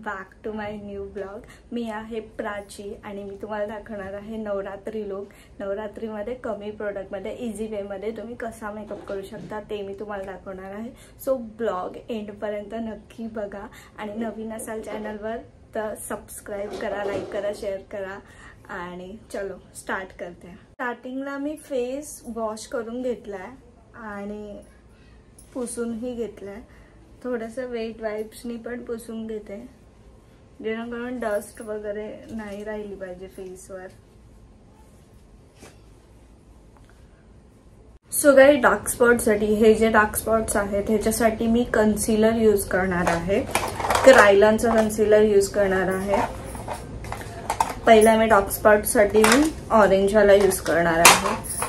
Back to my new blog. मी आहे प्राची आणि मी तुम्हाला दाखवणार आहे नवरात्री लुक। नवरात्रीमध्ये कमी प्रोडक्टमध्ये इझी वेमध्ये तुम्ही कसा मेकअप करू शकता ते मी तुम्हाला दाखवणार आहे। सो ब्लॉग एंडपर्यंत नक्की बघा आणि नवीन असाल चॅनलवर तर सबस्क्राइब करा, लाईक करा, शेअर करा आणि चलो स्टार्ट करते। स्टार्टिंगला मी फेस वॉश करून घेतलाय आणि पुसूनही घेतलाय। थोडंसं वेट वाइप्सनी पण पुसून घेते जेणेकरून डस्ट वगैरे नाही राहिली पाहिजे फेसवर। सो गाइस, डार्क स्पॉटसाठी हे जे डार्क स्पॉट्स आहेत ह्याच्यासाठी मी कन्सीलर यूज करणार आहे। क्रायलॉनचं कन्सीलर यूज करणार आहे। पहिला मी डार्क स्पॉटसाठी मी ऑरेंज वाला यूज करणार आहे।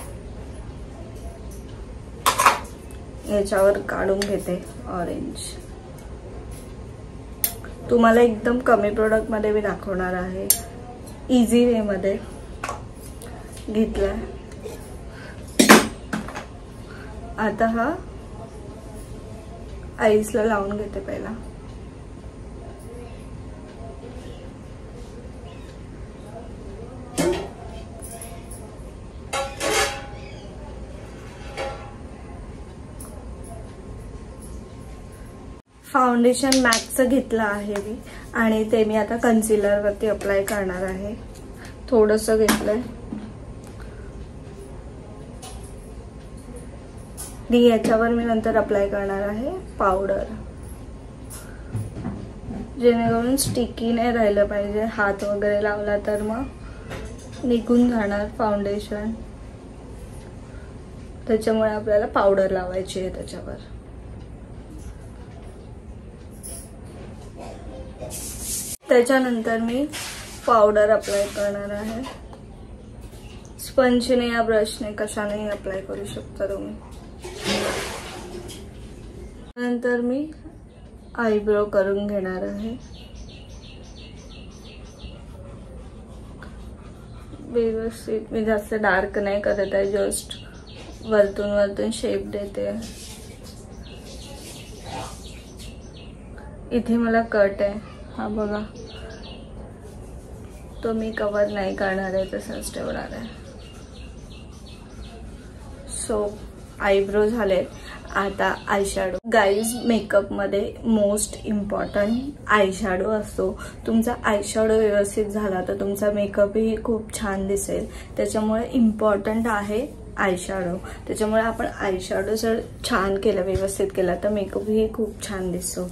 याच्यावर काढून घेते ऑरेंज। तुम्हाला एकदम कमी प्रोडक्ट मध्ये मी दाखवणार आहे, इझी वे मध्ये घेतलाय। आता हा आईसला लावून घेते पहिला। फाउंडेशन मॅकचं घेतलं आहे मी आणि ते मी आता कन्सीलर वरती अप्लाय करणार आहे। थोडंसं घेतलंय आणि याच्यावर मी नंतर अप्लाय करणार आहे पावडर, जेणेकरून स्टिकी नाही राहिलं पाहिजे। हात वगैरे लावला तर मग निघून जाणार फाउंडेशन, त्याच्यामुळे आपल्याला पावडर लावायची आहे त्याच्यावर। त्याच्यानंतर मी पावडर अप्लाय करणार आहे। स्पंजने या ब्रशने कशाने अप्लाय करू शकता तुम्ही। नंतर मी आयब्रो करून घेणार आहे। व्यवस्थित मी जास्त डार्क नाही करत आहे, जस्ट वरतून वरतून शेप देते। इथे मला कट आहे, हा बघा, तो मी कवर नाही करणार आहे, तसंच ठेवणार आहे। सो आयब्रो झालेत, आता आयशॅडो। गाईज, मेकअप मध्ये मोस्ट इम्पॉर्टंट आयशॅडो असतो। तुमचा आयशॅडो व्यवस्थित झाला तर तुमचा मेकअपही खूप छान दिसेल, त्याच्यामुळे इम्पॉर्टंट आहे आयशॅडो। त्याच्यामुळे आपण आयशॅडो जर छान केला, व्यवस्थित केला तर मेकअपही खूप छान दिसतो।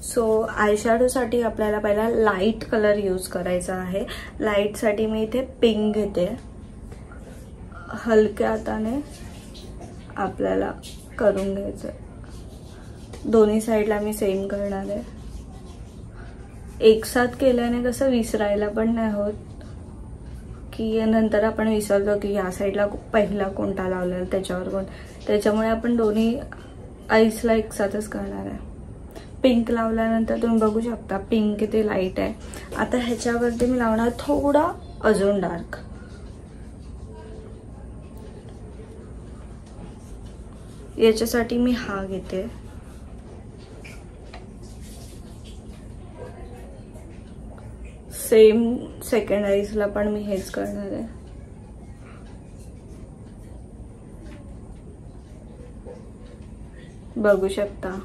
सो आयशॅडो साठी आपल्याला पहिला लाईट कलर यूज करायचा आहे। लाईट साठी मी इथे पिंक घेते। हलक्या हाताने आपल्याला करून घ्यायचं। दोन्ही साइडला मी सेम करणार आहे। एक साथ केल्याने कसं विसरायला पण नाही होत, की नंतर आपण विसरतो की या साइडला पहिला कोणता लावलेला त्याच्यावर कोण, त्याच्यामुळे आपण दोन्ही आईसला एक साथच करणार आहे। पिंक लावल्यानंतर तुम्ही बघू शकता पिंक किती लाईट आहे। आता ह्याच्यावरती मी लावणार थोडा अजून डार्क। याच्यासाठी मी हा घेते। सेम सेकंड आईसला पण मी हेच करणार आहे। बघू शकता।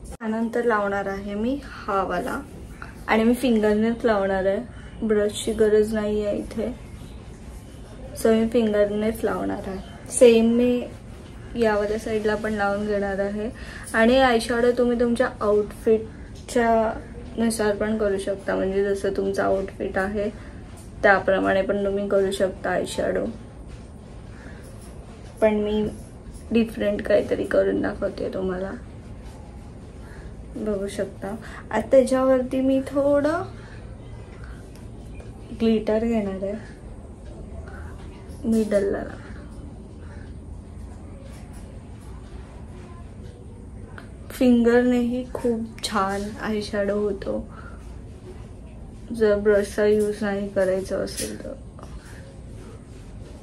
त्यानंतर लावणार आहे मी हा वाला आणि मी फिंगरनेच लावणार आहे, ब्रशची गरज नाही आहे इथे। सो मी फिंगरनेच लावणार आहे। सेम मी यावाल्या साईडला पण लावून घेणार आहे। आणि आयशॅडो तुम्ही तुमच्या आउटफिटच्या नुसार पण करू शकता, म्हणजे जसं तुमचं आउटफिट आहे त्याप्रमाणे पण तुम्ही करू शकता आयशॅडो। पण मी डिफरंट काहीतरी करून दाखवते तुम्हाला, बघू शकता। आता त्याच्यावरती मी थोडं ग्लिटर घेणार आहे मिडलला। फिंगरनेही खूप छान आयशॅडो होतो जर ब्रशचा यूज नाही करायचा असेल तर,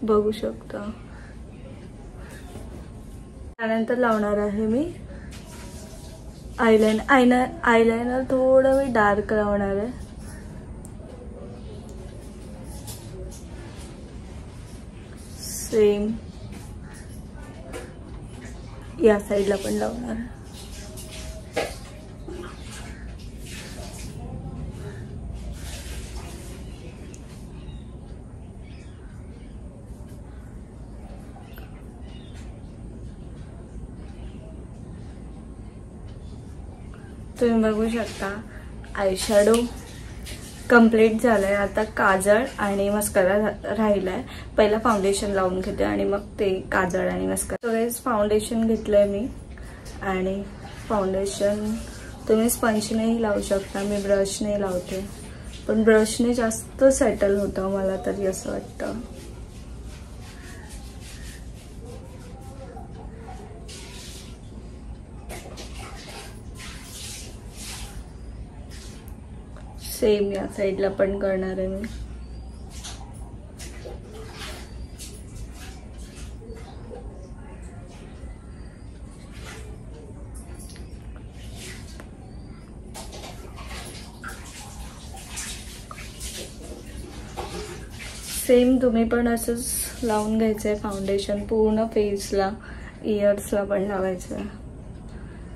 बघू शकता। त्यानंतर लावणार आहे मी आयलाइनर थोडं मी डार्क लावणार आहे. सेम या साईडला पण लावणार आहे. तुम्ही बघू शकता आयशॅडो कंप्लीट झालाय. आता काजळ आणि मस्कारा राहिलाय. पहिला फाउंडेशन लावून घेते आणि मग ते काजळ आणि मस्कारा. तर गाइस फाउंडेशन घेतलंय मी आणि फाउंडेशन तुम्ही स्पंजनेही लावू शकता. मी ब्रशने लावते पण ब्रशने जास्त सेटल होतं मला तरी असं वाटतं. सेम या साईडला पण करणार आहे मी. सेम तुम्ही पण असंच लावून घ्यायचंय फाउंडेशन पूर्ण फेसला, इयर्सला पण लावायचं.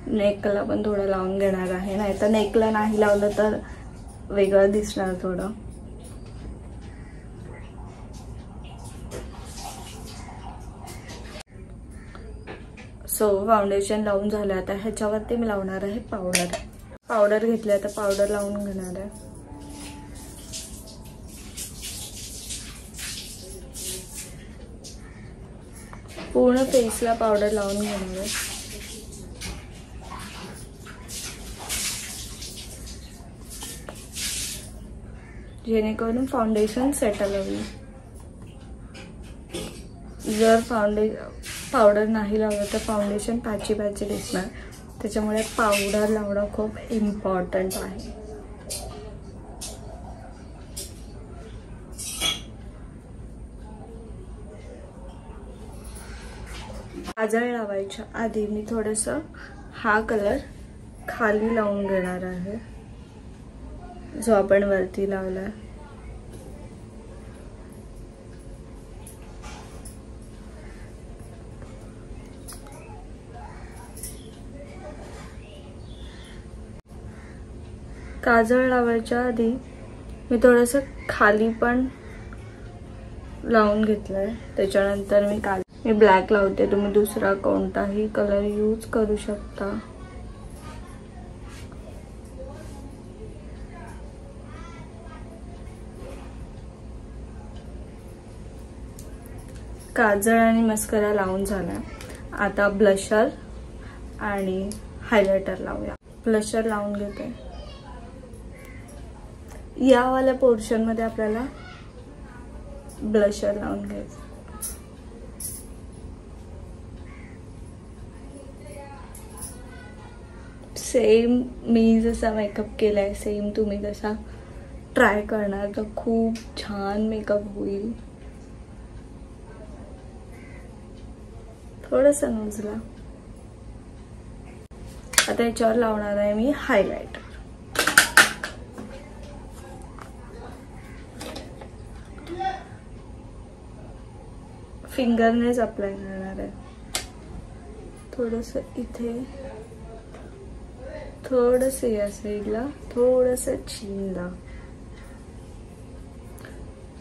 नेकला पण थोडं लावून घेणार आहे, नाहीतर नेकला नाही लावलं तर वेगळं दिसणार थोडं. सो फाउंडेशन लावून झालं. आता ह्याच्यावरती मी लावणार आहे पावडर घेतली. आता पावडर लावून घेणार आहे. पूर्ण फेसला पावडर लावून घेणार आहे. जेणेकरून फाउंडेशन सेटल होईल. जर पावडर नाही लावलं तर फाउंडेशन पॅची दिसणार. त्याच्यामुळे पावडर लावणं खूप इम्पॉर्टंट आहे. काजळ लावायच्या आधी मी थोडंसं हा कलर खाली लावून घेणार आहे जो आपण वरती लावला. काजळ लावायच्या आधी मी थोडंसं खाली पण लावून घेतलंय. त्याच्यानंतर मी ब्लॅक लावते. तुम्ही दुसरा कोणताही कलर यूज करू शकता. काजळ आणि मस्करा लावून झाला. आता ब्लशर आणि हायलायटर लावूया. ब्लशर लावून घेते. या वाल्या पोर्शन मध्ये आपल्याला ब्लशर लावून घ्यायचं. सेम मी जसा मेकअप केलाय सेम तुम्ही तसा ट्राय करणार तर खूप छान मेकअप होईल. थोडंसं नोजला. आता याच्यावर लावणार आहे मी हायलायटर. फिंगरनेच अप्लाय करणार आहे. थोडंसं इथे, थोडंसं या साईडला, थोडंसं चीनला.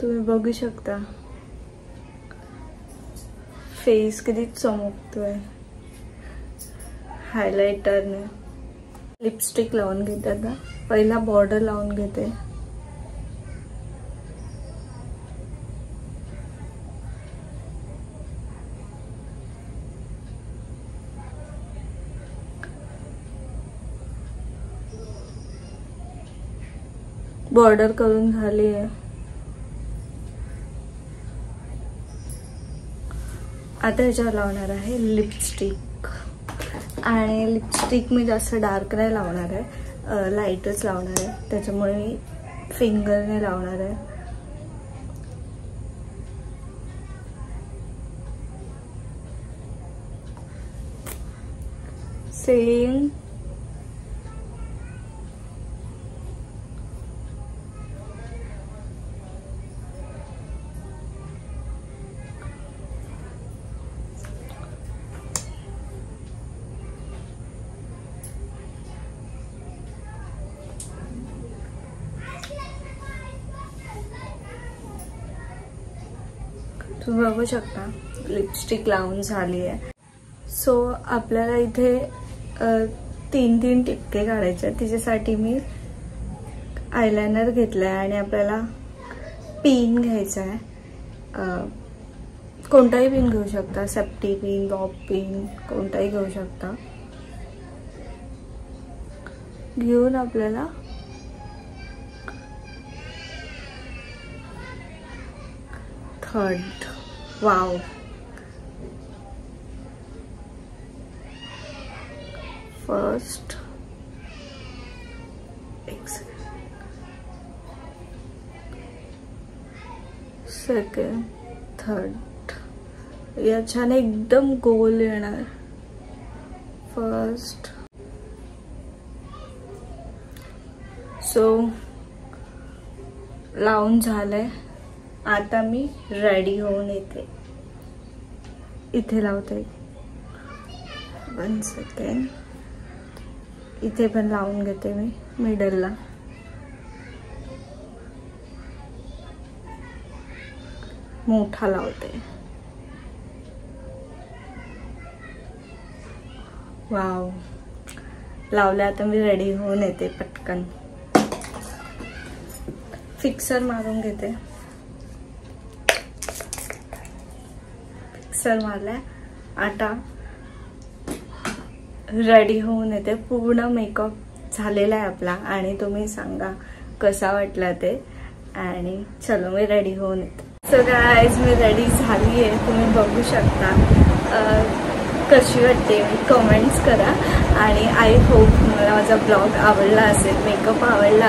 तुम्ही बघू शकता फेस किती चमकतोय हायलायटरने. लिपस्टिक लावून घेते. आता पहिला बॉर्डर लावून घेते. बॉर्डर करून झाली आहे. आता ह्याच्यावर लावणार आहे लिपस्टिक. आणि लिपस्टिक मी जास्त डार्क नाही लावणार आहे, लाईटच लावणार आहे. त्याच्यामुळे मी फिंगरने लावणार आहे. सेम तुम्ही बघू शकता लिपस्टिक लावून झाली आहे. सो आपल्याला इथे 3 टिपके काढायचे. तिच्यासाठी मी आयलायनर घेतलं आहे आणि आपल्याला पिन घ्यायचा आहे. कोणताही पिन घेऊ शकता, सेफ्टी पिन, बॉब पिन, कोणताही घेऊ शकता. घेऊन आपल्याला थर्ड, वाव, फर्स्ट, सेकंड, थर्ड. याच्याने एकदम गोल येणार. फर्स्ट. सो लावून झालंय. आता मी रेडी होऊन येते. इथे लावते. 1 सेकंड. इथे पण लावून घेते मी मिडलला. मोठा लावते. वाव, लावले. आता मी रेडी होऊन येते पटकन. फिक्सर मारून घेते. फिक्सर मारलाय. आता रेडी होऊन येते. पूर्ण मेकअप झालेला आहे आपला आणि तुम्ही सांगा कसा वाटला ते. आणि चलो मी रेडी होऊन येते. सो गाइस, मी रेडी झाली आहे. तुम्ही बघू शकता कशी वाटते मी कमेंट्स करा. आणि आय होप मला माझा ब्लॉग आवडला असेल, मेकअप आवडला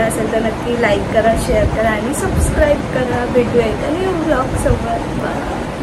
असेल तर नक्की लाईक करा, शेअर करा आणि सबस्क्राईब करा. भेटूया एका न्यू ब्लॉग सोबत. बाय.